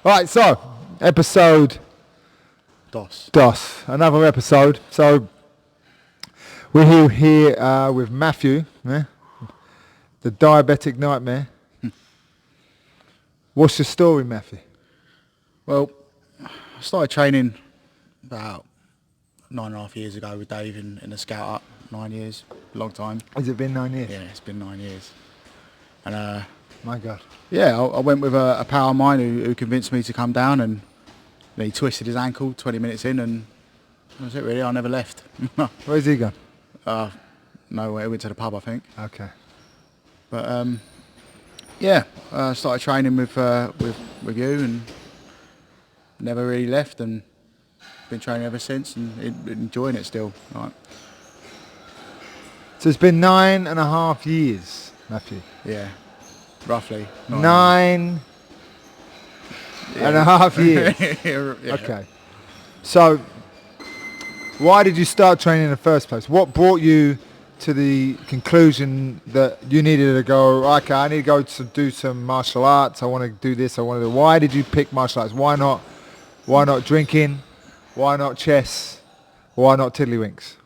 Right, so episode DOS, another episode. So we're here with Matthew, the diabetic nightmare. What's your story, Matthew? Well, I started training about 9.5 years ago with Dave in the Scout Up. 9 years, long time. Has it been 9 years? Yeah, it's been 9 years. And my God. yeah, I went with a pal of mine who convinced me to come down, and he twisted his ankle 20 minutes in, and that was it really. I never left. Where's he gone? Nowhere. Went to the pub, I think. Okay. But yeah, started training with you and never really left, and been training ever since, and enjoying it still. Right. So it's been 9.5 years, Matthew. Yeah, roughly. 9.5 years. Yeah. Okay. So why did you start training in the first place? What brought you to the conclusion that you needed to go, okay, I need to go to do some martial arts, I want to do this, I want to do... Why did you pick martial arts? Why not drinking? Why not chess? Why not tiddlywinks?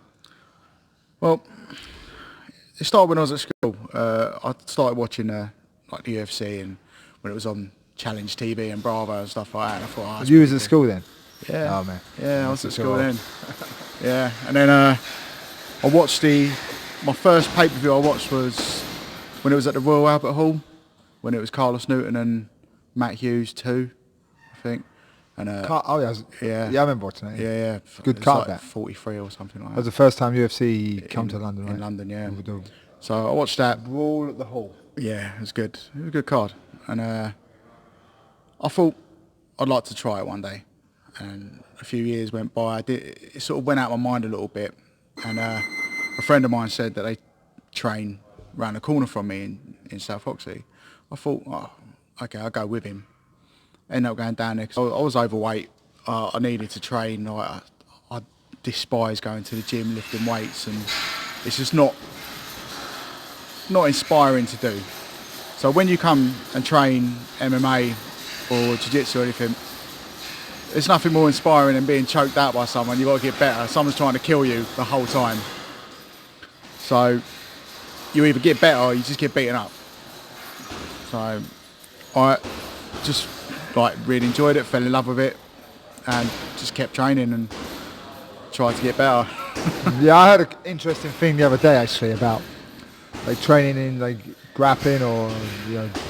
Well, it started when I was at school. I started watching like the UFC, and when it was on Challenge TV and Bravo and stuff like that, I thought, You was at school then? Yeah. Oh man. Yeah, I was at school then. Yeah, and then I watched my first pay-per-view I watched was when it was at the Royal Albert Hall, when it was Carlos Newton and Matt Hughes 2, I think. And Yeah, I remember watching it. yeah. Good It was card, like that. 43 or something like That that. was the first time UFC come to London, right? In London, yeah. The So I watched that. Brawl at the Hall. Yeah, it was good. It was a good card. And I thought I'd like to try it one day. And a few years went by. It sort of went out of my mind a little bit. And a friend of mine said that they train round the corner from me in South Oxley. I thought, oh, okay, I'll go with him. Ended up going down there because I was overweight. I needed to train. I despise going to the gym, lifting weights, and it's just not inspiring to do. So when you come and train MMA or jiu-jitsu or anything, there's nothing more inspiring than being choked out by someone. You've got to get better. Someone's trying to kill you the whole time. So you either get better or you just get beaten up. So I just really enjoyed it, fell in love with it, and just kept training and tried to get better. Yeah, I heard an interesting thing the other day actually about like training in like grappling or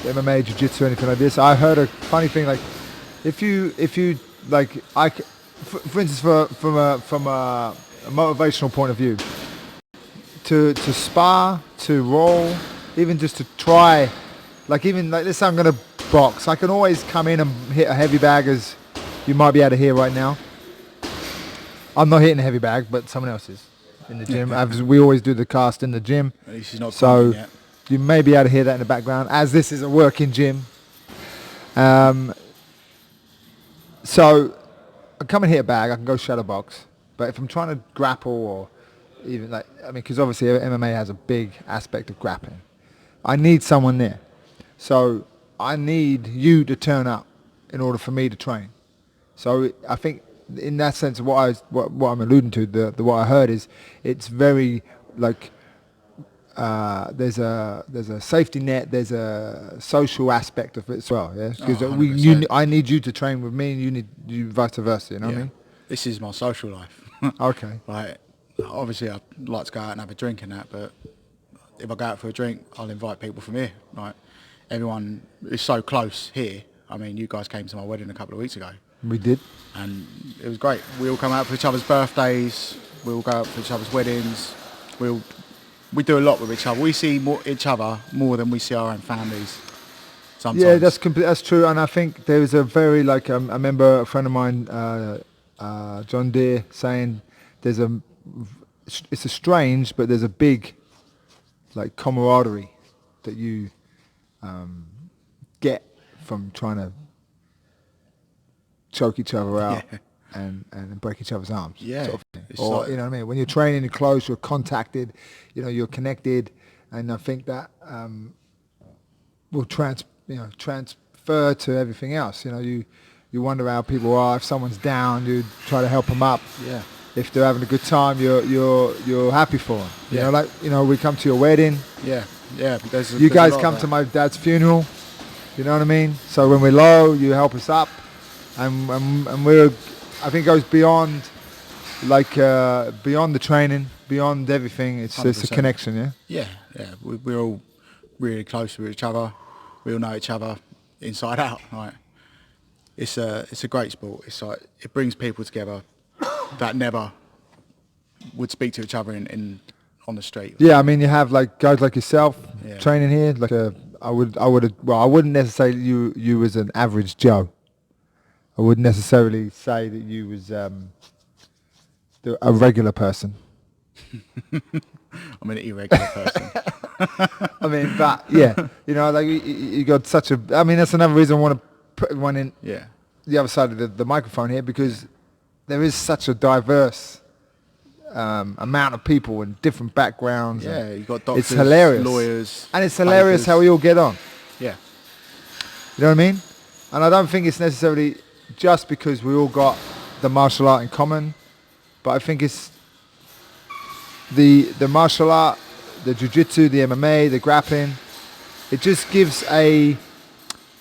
MMA, jiu-jitsu, anything like this. I heard a funny thing, like if you like, for instance, from a motivational point of view, to spar, to roll, even just to try, like even like let's say I'm gonna box, I can always come in and hit a heavy bag, as you might be able to hear right now. I'm not hitting a heavy bag, but someone else is in the gym. We always do the cast in the gym. At least he's not so yet. You may be able to hear that in the background, as this is a working gym. So I come and hit a bag, I can go shadow box, but if I'm trying to grapple or even because obviously MMA has a big aspect of grappling, I need someone there. So I need you to turn up in order for me to train. So I think in that sense, what I'm alluding to, what I heard is it's very like there's a safety net, there's a social aspect of it as well. Yeah, because I need you to train with me, and you need you vice versa. You know what I mean? This is my social life. Okay. Like obviously I'd like to go out and have a drink and that, but if I go out for a drink, I'll invite people from here. Like everyone is so close here. I mean, you guys came to my wedding a couple of weeks ago. We did. And it was great. We all come out for each other's birthdays. We all go out for each other's weddings. We do a lot with each other. We see each other more than we see our own families sometimes. Yeah, that's true. And I think there was a very I remember a friend of mine, John Deere, saying it's a strange, but there's a big like camaraderie that you get from trying to choke each other out and break each other's arms. Yeah. Sort of thing. Or you know what I mean? When you're training, you're close, you're contacted, you're connected, and I think that will transfer to everything else. You wonder how people are. If someone's down, you try to help them up. Yeah. If they're having a good time, you're happy for them. You know, like, you know, we come to your wedding. Yeah. Yeah. You guys come to my dad's funeral. You know what I mean? So when we're low, you help us up, and we're, I think it goes beyond, like, beyond the training, beyond everything. It's 100%. a connection, yeah? Yeah, yeah. We're all really close with each other. We all know each other inside out. Right? It's a great sport. It's like, it brings people together that never would speak to each other in on the street. Yeah, I mean, you have like guys like yourself Yeah. training here. Like I wouldn't necessarily you was an average Joe. I wouldn't necessarily say that you was a regular person. I'm an irregular person. I mean, but yeah, you know, like you got such a. I mean, that's another reason I want to put one in the other side of the microphone here, because there is such a diverse amount of people and different backgrounds. Yeah, you got doctors, it's hilarious. lawyers, and it's hilarious bakers. how we all get on. Yeah, You know what I mean? And I don't think it's necessarily just because we all got the martial art in common, but I think it's the martial art, the jiu-jitsu, the MMA, the grappling. It just gives a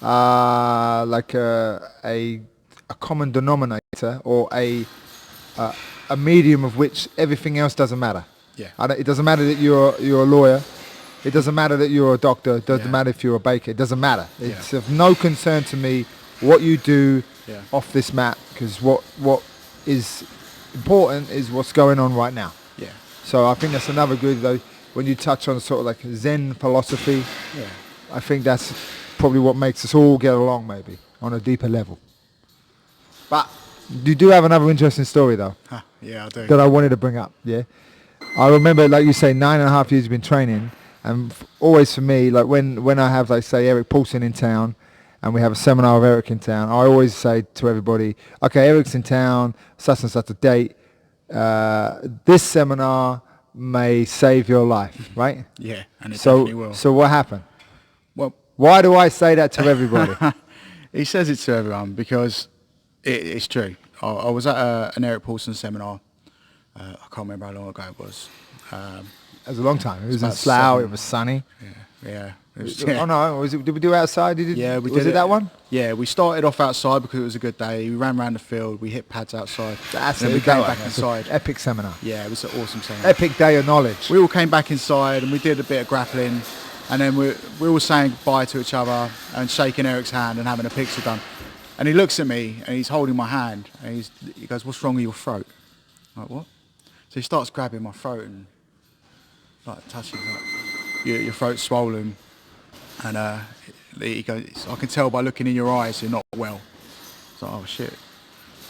like a common denominator, or a medium of which everything else doesn't matter. Yeah. It doesn't matter that you're a lawyer. It doesn't matter that you're a doctor. It doesn't matter if you're a baker. It doesn't matter. It's of no concern to me what you do off this mat, because what is important is what's going on right now. Yeah. So I think that's another good, though, when you touch on sort of like Zen philosophy. Yeah. I think that's probably what makes us all get along, maybe on a deeper level. But you do have another interesting story, though. Yeah, I do. That I wanted to bring up. Yeah, I remember, like you say, 9.5 years you've been training, and always for me, like when I have, like, say, Eric Paulson in town, and we have a seminar of Eric in town, I always say to everybody, okay, Eric's in town, such and such a date. This seminar may save your life, right? Yeah, and it definitely will. So what happened? Well, Why do I say that to everybody? he says it to everyone because it's true. I was at an Eric Paulson seminar. I can't remember how long ago it was. It was a long time. It was in about Slough. 7. It was sunny. Yeah. It was, Oh no! Did we do it outside? Yeah, we did. Was it that one? Yeah, we started off outside because it was a good day. We ran around the field. We hit pads outside. That's and it. then we came back That's inside. an epic seminar. Yeah, it was an awesome seminar. Epic day of knowledge. We all came back inside and we did a bit of grappling, and then we all saying goodbye to each other and shaking Eric's hand and having a picture done. And he looks at me and he's holding my hand and he goes, "What's wrong with your throat?" I'm like, "What?" So he starts grabbing my throat and like touching, like, your throat's swollen. And he goes, "I can tell by looking in your eyes you're not well." I was like, "Oh shit."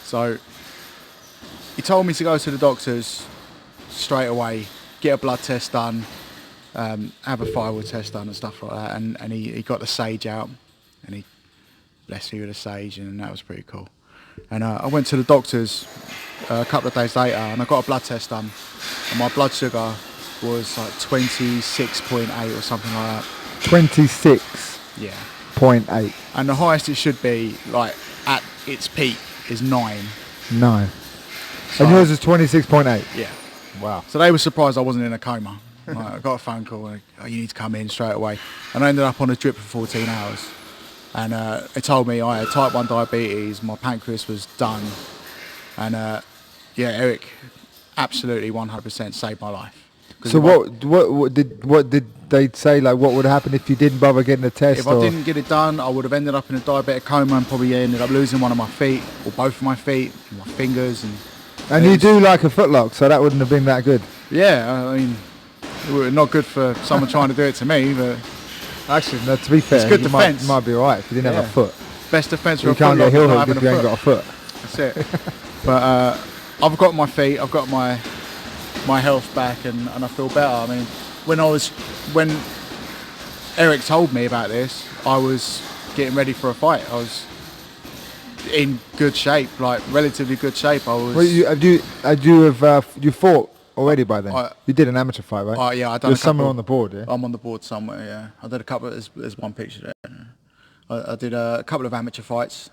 So he told me to go to the doctors straight away, get a blood test done, have a thyroid test done and stuff like that. And he got the sage out and he blessed me with a sage, and that was pretty cool. And I went to the doctors a couple of days later and I got a blood test done, and my blood sugar was like 26.8 or something like that. 26.8. Yeah. And the highest it should be, like at its peak, is 9. 9. So, and yours is 26.8. Yeah. Wow. So they were surprised I wasn't in a coma. Like, I got a phone call, like, "Oh, you need to come in straight away." And I ended up on a drip for 14 hours. And they told me I had type 1 diabetes, my pancreas was done. And Eric absolutely 100% saved my life. So what did they say, like, what would happen if you didn't bother getting a test? If I didn't get it done, I would have ended up in a diabetic coma and probably ended up losing one of my feet, or both of my feet, my fingers. And you do like a footlock, so that wouldn't have been that good. Yeah, I mean, it was not good for someone trying to do it to me, but... Actually, no, to be fair, it's good you defence. might be alright if you didn't have a foot. Best defence for you a can't get footlock heel is not hooked having if you a ain't got a foot. That's it. But I've got my feet, I've got my health back, and I feel better. I mean, when Eric told me about this, I was getting ready for a fight. I was in good shape, like relatively good shape. I was. Well, you fought already by then? You did an amateur fight, right? Yeah, I done. There's somewhere on the board, yeah. I'm on the board somewhere. Yeah, I did a couple. There's one picture there. I did a couple of amateur fights,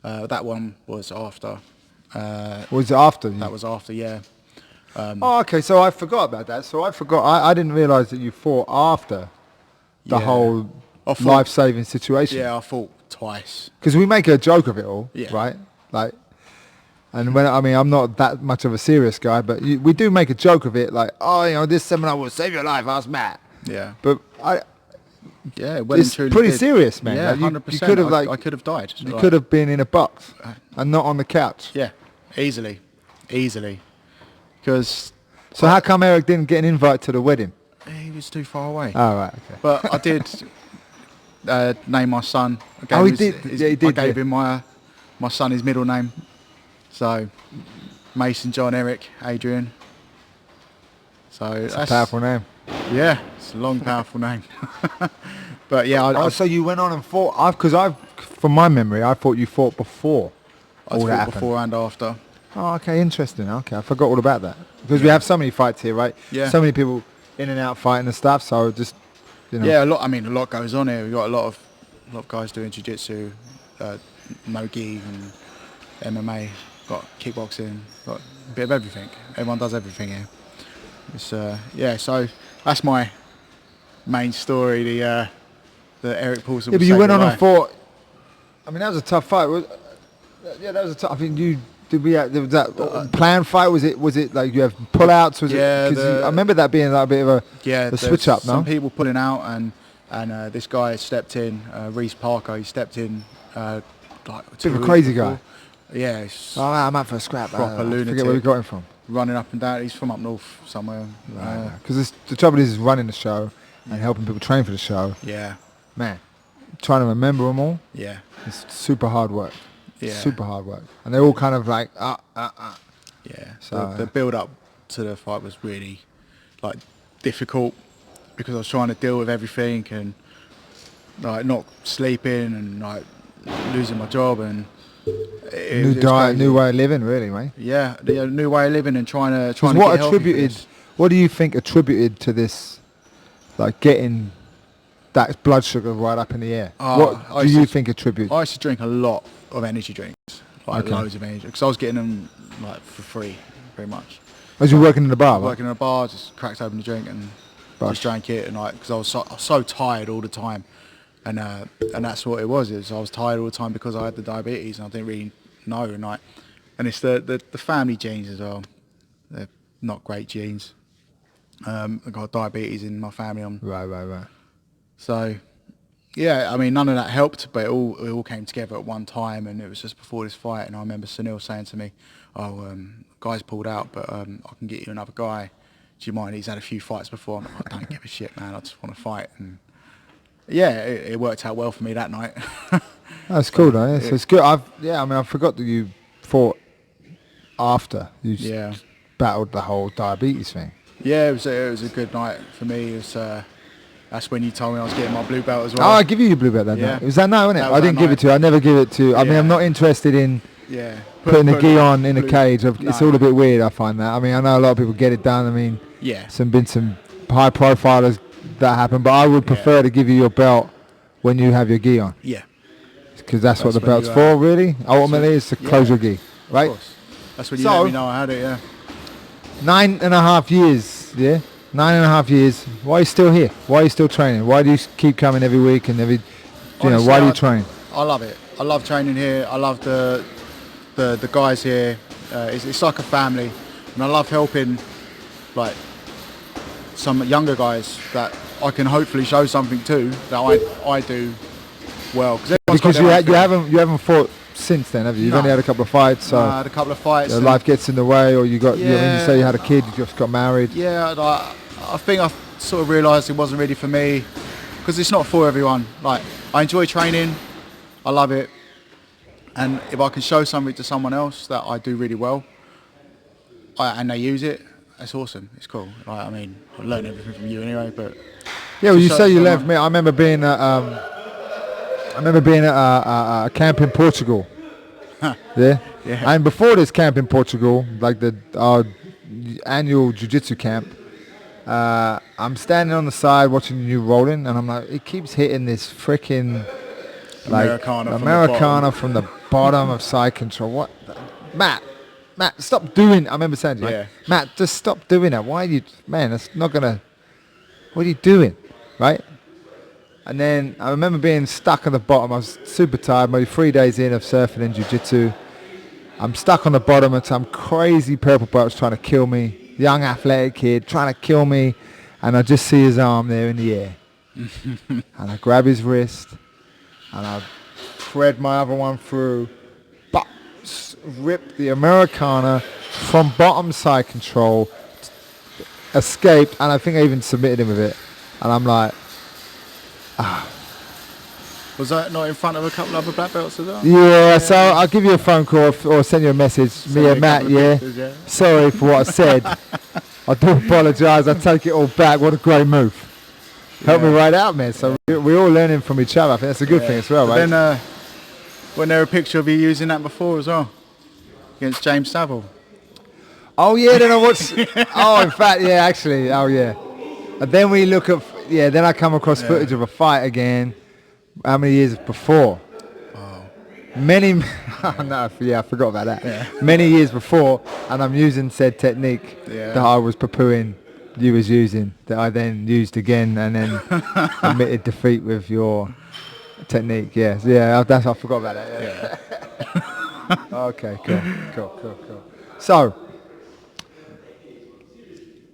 That one was after. Was it after? That was after, yeah. Oh, okay. So I forgot about that. So I forgot. I didn't realise that you fought after the Yeah. whole I fought- life-saving situation. Yeah, I fought twice. Because we make a joke of it all, Yeah. right? Like, and when I mean, I'm not that much of a serious guy, but we do make a joke of it, like, oh, you know, this seminar will save your life. Ask Matt. Yeah. But Yeah, well it's pretty serious, man. Yeah, Like, 100%. you could have I could have died. you could have been in a box and not on the couch. Yeah, easily. Because So how come Eric didn't get an invite to the wedding? he was too far away. Oh, right, okay. But I did name my son. Oh, he did. Yeah, he did, I gave yeah. him my son his middle name. So Mason, John, Eric, Adrian. So It's a that's powerful name. Yeah, it's a long, powerful name. But yeah, I So you went on and fought, because from my memory, I thought you fought before all that fought happened. before and after. Oh, okay, interesting. Okay, I forgot all about that. Because we have so many fights here, right? Yeah. So many people in and out fighting and stuff, so just, you know. Yeah, a lot goes on here. We've got a lot of guys doing jiu-jitsu, no gi and MMA, got kickboxing, got a bit of everything. Everyone does everything here. It's yeah, so that's my main story, the Eric Paulson. Yeah, but you went on and fought. I mean, that was a tough fight. Yeah, that was a tough. I think was that planned fight? Was it like you have pullouts? Was Yeah, it? 'Cause I remember that being like a bit of a switch up. No, some people pulling out, and this guy stepped in, Reese Parker. He stepped in like bit of a crazy guy. Yeah, he's Oh, I'm out for a scrap. Proper I lunatic. forget where we got him from. running up and down. He's from up north somewhere. Because the trouble is running the show and helping people train for the show. Yeah, Man, trying to remember them all. yeah, It's super hard work. yeah. Super hard work. And they're all kind of like, Yeah. So, The build up to the fight was really like difficult because I was trying to deal with everything and like not sleeping and like losing my job and new diet, new way of living, really, mate. Yeah, the new way of living and trying to What get healthy for attributed? this. What do you think attributed to this, like getting that blood sugar right up in the air? I What do used you to- think attributes? I used to drink a lot of energy drinks, like Okay. loads of energy, because I was getting them like for free, pretty much. Was you working in the bar? Right? Working in a bar, just cracked open the drink and Right. just drank it, and like because I was so tired all the time, and that's what it was. Is I was tired all the time because I had the diabetes and I didn't really know, and it's the family genes as well. They're not great genes. I got diabetes in my family. Right. So, yeah, I mean, none of that helped, but it all came together at one time, and it was just before this fight, and I remember Sunil saying to me, guy's pulled out, but I can get you another guy. Do you mind? He's had a few fights before. I'm like, I don't give a shit, man. I just want to fight. And yeah, it worked out well for me that night. That's cool, though. Yeah. So it's good. I forgot that you fought after you Yeah. battled the whole diabetes thing. Yeah, it was a good night for me. It was, that's when you told me I was getting my blue belt as Oh, well. I give you your blue belt that Yeah. night. It was that night, wasn't it? That was I didn't that give it night. to you. I never give it to. I mean, Yeah. I'm not interested in Yeah. putting the gi on in a blue- cage. It's No. all a bit weird. I find that. I mean, I know a lot of people get it done. I mean, Yeah. been some high profilers that happen, but I would prefer to give you your belt when you have your gi on, Yeah. because that's what That's the when belt's you, for, really. Ultimately, is to close yeah. your gi, right? Of course. That's when you So- let me know I had it, yeah. 9.5 years, yeah? 9.5 years. Why are you still here? Why are you still training? Why do you keep coming every week and every, Honestly, why do you train? I love it. I love training here. I love the guys here. It's like a family, and I love helping like some younger guys that I can hopefully show something to that I do well. Because you haven't fought since then, have you? You've No. only had a couple of fights, so I had a couple of fights. your life gets in the way, or you Yeah. say you had a kid, you just got married. Yeah, I think I sort of realised it wasn't really for me because it's not for everyone. Like I enjoy training, I love it, and if I can show something to someone else that I do really well, and they use it, it's awesome. It's cool. Like, I mean, I learned everything from you anyway, but Yeah, well, to you show say you someone- left me. I remember being at a camp in Portugal. Yeah? Yeah. And before this camp in Portugal, like our annual jiu-jitsu camp, I'm standing on the side watching you rolling, and I'm like, it keeps hitting this freaking Americana Americana from the bottom of side control. What? Matt, stop doing. I remember saying, like, Matt, just stop doing that. Why are you, man? That's not gonna. What are you doing, right? And then I remember being stuck on the bottom. I was super tired. Maybe 3 days in of surfing and jiu-jitsu. I'm stuck on the bottom and some crazy purple belt's trying to kill me. Young athletic kid trying to kill me. And I just see his arm there in the air. And I grab his wrist and I thread my other one through. But rip the Americana from bottom side control. Escaped. And I think I even submitted him with it. And I'm like, Was that not in front of a couple of other black belts as well? Yeah, so I'll give you a phone call or send you a message. Me and Matt, pictures, Sorry for what I said. I do apologise. I take it all back. What a great move. Help me right out, man. So we're all learning from each other. I think that's a good thing as well, right? Then, wasn't there a picture of you using that before as well? Against James Saville? Oh, yeah, then I watched... oh, in fact, yeah, actually. Oh, yeah. And then we look at... Yeah, then I come across footage of a fight again. How many years before? Oh. Many... no, yeah, I forgot about that. Yeah. Many years before, and I'm using said technique that I was poo-pooing you was using, that I then used again, and then admitted defeat with your technique. Yes, yeah, that's I forgot about that. Yeah. Okay, cool. So,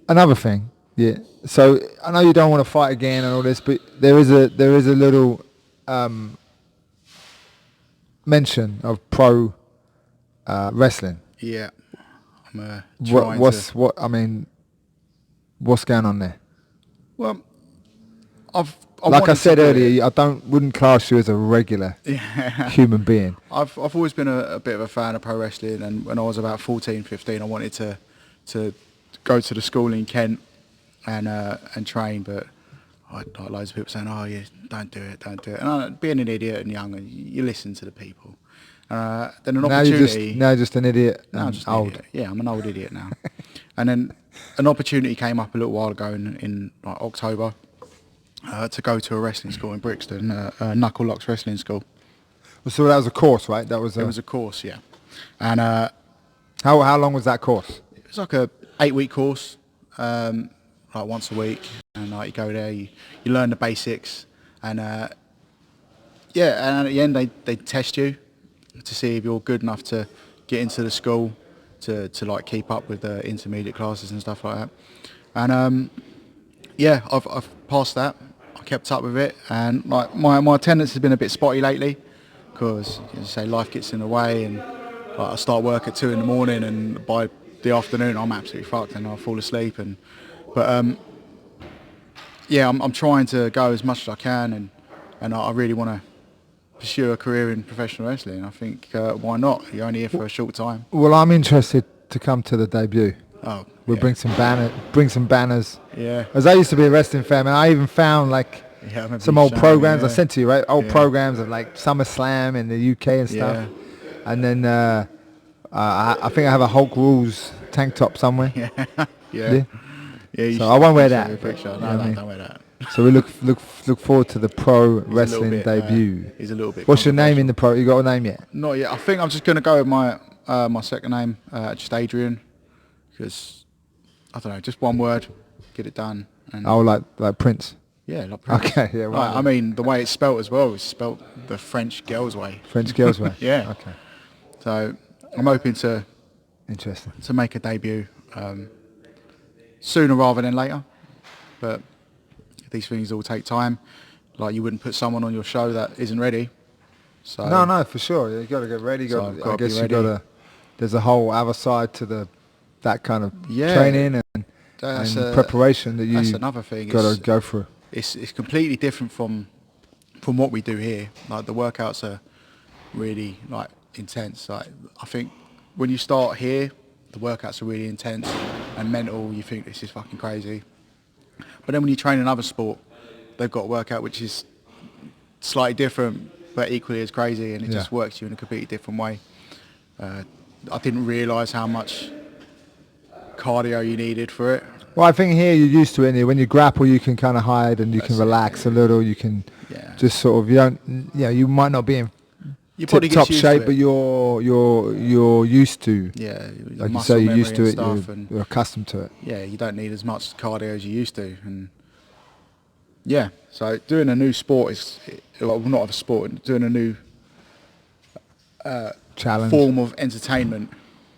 another thing, So I know you don't want to fight again and all this, but there is a little mention of pro wrestling. Yeah, I'm what's going on there? Well, like I said earlier, I wouldn't class you as a regular human being. I've always been a bit of a fan of pro wrestling, and when I was about 14, 15, I wanted to go to the school in Kent and train, but I had loads of people saying, "Oh, yeah, don't do it." And being an idiot and young, you listen to the people. Then an opportunity. Now you're just an idiot. Now I'm just old. Idiot. Yeah, I'm an old idiot now. And then an opportunity came up a little while ago in like October to go to a wrestling school in Brixton, Knuckle Locks Wrestling School. So that was a course, right? It was a course, yeah. And how long was that course? it was like a 8-week course, like once a week, and like you go there, you learn the basics, and and at the end they test you to see if you're good enough to get into the school to like keep up with the intermediate classes and stuff like that. And I've passed that. I kept up with it, and like my attendance has been a bit spotty lately because, as you say, life gets in the way, and like, I start work at 2 in the morning, and by the afternoon I'm absolutely fucked, and I fall asleep. But I'm trying to go as much as I can, and I really want to pursue a career in professional wrestling. I think why not? You're only here for a short time. Well, I'm interested to come to the debut. Oh, we'll bring some banners. Yeah. As I used to be a wrestling fan, and I even found like some old programs I sent to you, right? Old programs of like SummerSlam in the UK and stuff. Yeah. And then I think I have a Hulk Rules tank top somewhere. Yeah. So I won't wear that. Don't wear that. So we look forward to the pro wrestling debut. He's a little bit. What's your name in the pro? You got a name yet? Not yet. I think I'm just going to go with my second name, just Adrian, because I don't know, just one word, get it done. And like Prince. Yeah, like Prince. Okay, yeah. Right. I mean, the way it's spelt as well, it's spelt the French girls' way. French girls' way. Yeah. Okay. So I'm hoping to make a debut sooner rather than later, but these things all take time. Like, you wouldn't put someone on your show that isn't ready. So no, for sure. You got to get ready. I guess you got to. There's a whole other side to that kind of training and preparation that you. That's another thing. Got to go through. It's completely different from what we do here. Like, the workouts are really like intense. Like, I think when you start here, the workouts are really intense and mental. You think this is fucking crazy. But then when you train another sport, they've got a workout which is slightly different but equally as crazy, and it just works you in a completely different way. I didn't realise how much cardio you needed for it. Well, I think here you're used to it. When you grapple, you can kind of hide and you can relax a little. You can Yeah. just sort of, you don't, you might not be in Your body tip-top gets used shape, to but it. you're used to. Yeah, your Like you muscle say, you're memory used to and it. stuff, and You're accustomed to it. yeah, you don't need as much cardio as you used to, and yeah. So doing a new sport is, well, not a sport, doing a new Challenge. form of entertainment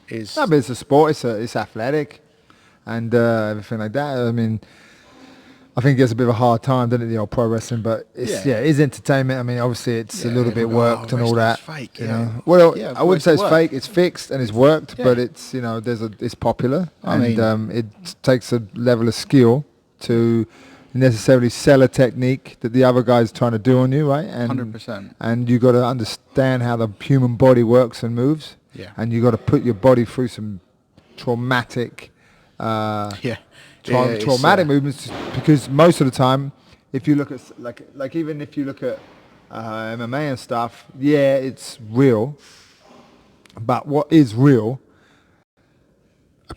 is. No, but it's a sport. It's athletic, and everything like that. I mean, I think it gets a bit of a hard time, doesn't it, the old pro wrestling? But it is entertainment. I mean, obviously it's a little bit everyone go, worked and all that. wrestling's fake, You yeah. know, well, Yeah, I wouldn't say it's work. fake. It's fixed and it's worked, Yeah. but it's it's popular, I and mean- it takes a level of skill to necessarily sell a technique that the other guy's trying to do on you, right? And 100%. And you got to understand how the human body works and moves. Yeah. And you got to put your body through some traumatic. It's, Traumatic movements, because most of the time, if you look at like even if you look at MMA and stuff, it's real. But what is real?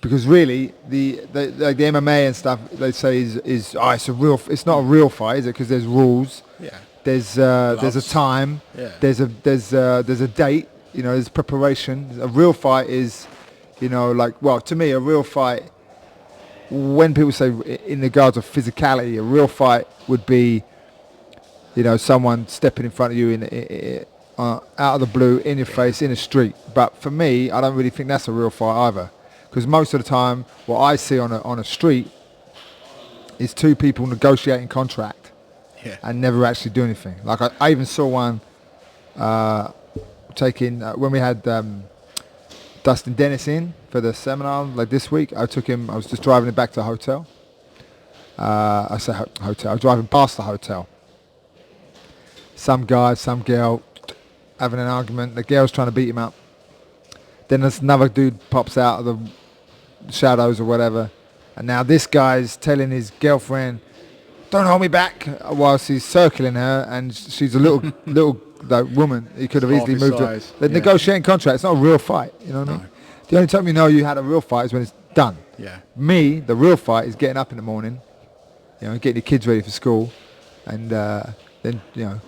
Because really, the MMA and stuff, they say is it's not a real fight, is it? Because there's rules. Yeah. There's a time. Yeah. There's a date. There's preparation. A real fight is, to me, a real fight. When people say in regards of physicality, a real fight would be, someone stepping in front of you out of the blue, in your face, in the street. But for me, I don't really think that's a real fight either, because most of the time, what I see on a street is two people negotiating contract and never actually do anything. Like I even saw one taking when we had Dustin Dennis in for the seminar like this week. I was just driving him back to the hotel. I say hotel. I was driving past the hotel. Some guy, some girl having an argument. The girl's trying to beat him up. Then there's another dude pops out of the shadows or whatever. And now this guy's telling his girlfriend, "Don't hold me back," whilst he's circling her, and she's a little woman. He could have Half easily his moved her. size, They're yeah. negotiating contract. It's not a real fight. You know what I mean? The only time you know you had a real fight is when it's done. Yeah. Me, the real fight is getting up in the morning, getting your kids ready for school, and then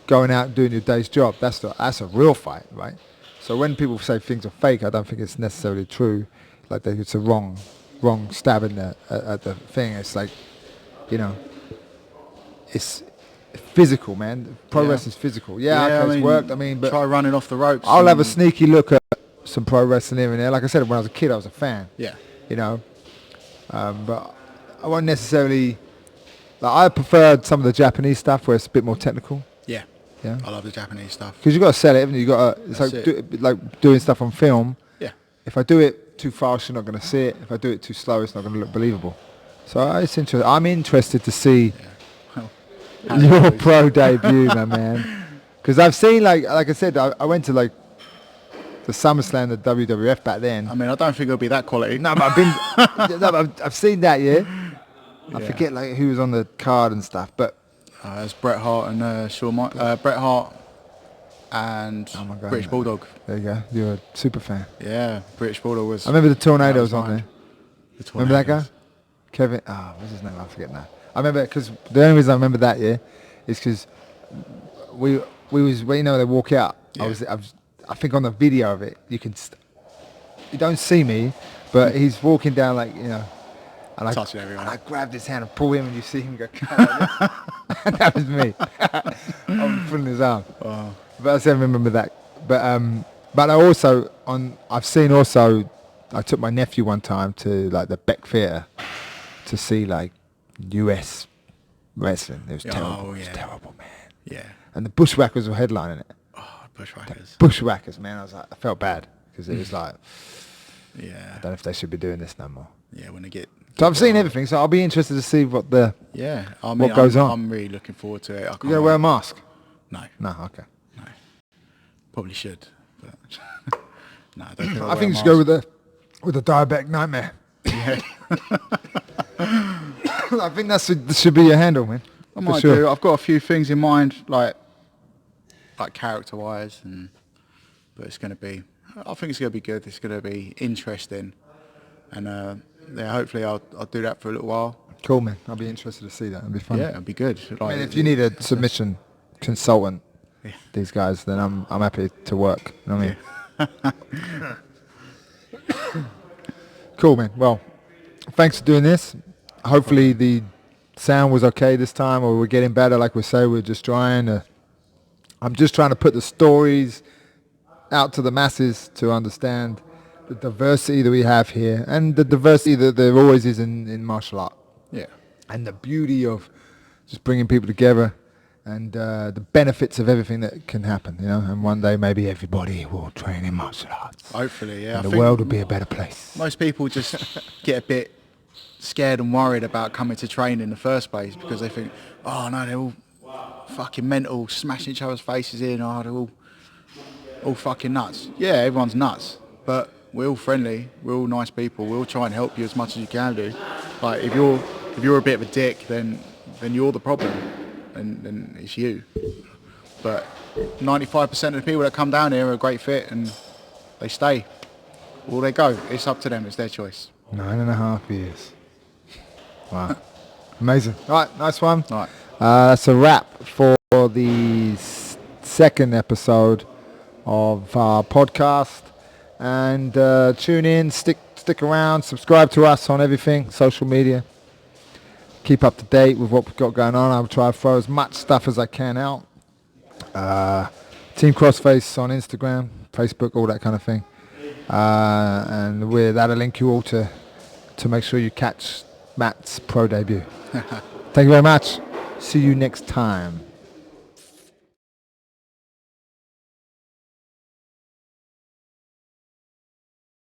going out and doing your day's job. That's a real fight, right? So when people say things are fake, I don't think it's necessarily true. Like it's a wrong stab in at the thing. It's like, it's physical, man. Pro wrestling's physical. It's worked. I mean, but try running off the ropes. I'll have a sneaky look at some pro wrestling here and there. Like I said, when I was a kid, I was a fan. Yeah. But I won't necessarily. Like, I preferred some of the Japanese stuff where it's a bit more technical. Yeah. Yeah. I love the Japanese stuff. Because you got to sell it, haven't you? You got to. It's like doing stuff on film. Yeah. If I do it too fast, you're not going to see it. If I do it too slow, it's not going to look believable. So it's interesting. I'm interested to see your pro debut, my man. Because I've seen, like I said, I went to the SummerSlam, the WWF back then. I mean, I don't think it'll be that quality. No, but I've seen that, I forget who was on the card and stuff, but it's Bret Hart and Bret Hart and my God, British Bulldog. There you go. You're a super fan. Yeah, British Bulldog was. I remember the Tornado was on mine. there. Remember that guy? Kevin. What's his name? I forget now. I remember because the only reason I remember that is because we was when they walk out. Yeah. I think on the video of it you can. You don't see me, but he's walking down and Touching everyone. I grabbed his hand and pull him, and you see him go. That was me. I'm pulling his arm. Oh. But I still remember that. But I also I've seen also. I took my nephew one time to the Beck Theatre to see US wrestling. It was terrible. Oh, It was yeah. terrible, man. Yeah. And the Bushwhackers were headlining it. Oh, Bushwhackers. Bushwhackers, man. I felt bad because it was I Yeah. don't know if they should be doing this no more. Yeah, when they get. So I've seen everything, so I'll be interested to see what Yeah, I mean, goes on. I'm really looking forward to it. You gotta wear a mask? No, Okay. no. Probably should, but no, I don't. I think you should go with the diabetic nightmare. Yeah. I think that should be your handle, man. I might sure. do. I've got a few things in mind, like character-wise, but it's going to be. I think it's going to be good. It's going to be interesting, and hopefully I'll do that for a little while. Cool, man. I'll be interested to see that. It'll be fun. Yeah, it'll be good. I mean, if you need a submission consultant, Yeah. these guys, then I'm happy to work. You know what I mean? Cool, man. Well, thanks for doing this. Hopefully the sound was okay this time, or we're getting better. Like we say, we're just trying to. I'm just trying to put the stories out to the masses to understand the diversity that we have here and the diversity that there always is in martial art, Yeah. and the beauty of just bringing people together, and the benefits of everything that can happen, you know. And one day maybe everybody will train in martial arts. Hopefully, yeah. And I the think world will be a better place. most people just get a bit scared and worried about coming to train in the first place because they think, oh no, they're all fucking mental, smashing each other's faces in, they're all fucking nuts. Yeah, everyone's nuts, but we're all friendly, we're all nice people, we'll try and help you as much as you can do. Like if you're a bit of a dick, then you're the problem, and then it's you. But 95% of the people that come down here are a great fit and they stay. Or they go. It's up to them, it's their choice. 9.5 years. Wow. Amazing. All right, nice one. All right. That's a wrap for the second episode of our podcast. And tune in, stick around, subscribe to us on everything, social media. Keep up to date with what we've got going on. I'll try to throw as much stuff as I can out. Team CrossFace on Instagram, Facebook, all that kind of thing. And that'll link you all to make sure you catch Matt's pro debut. Thank you very much. See you next time.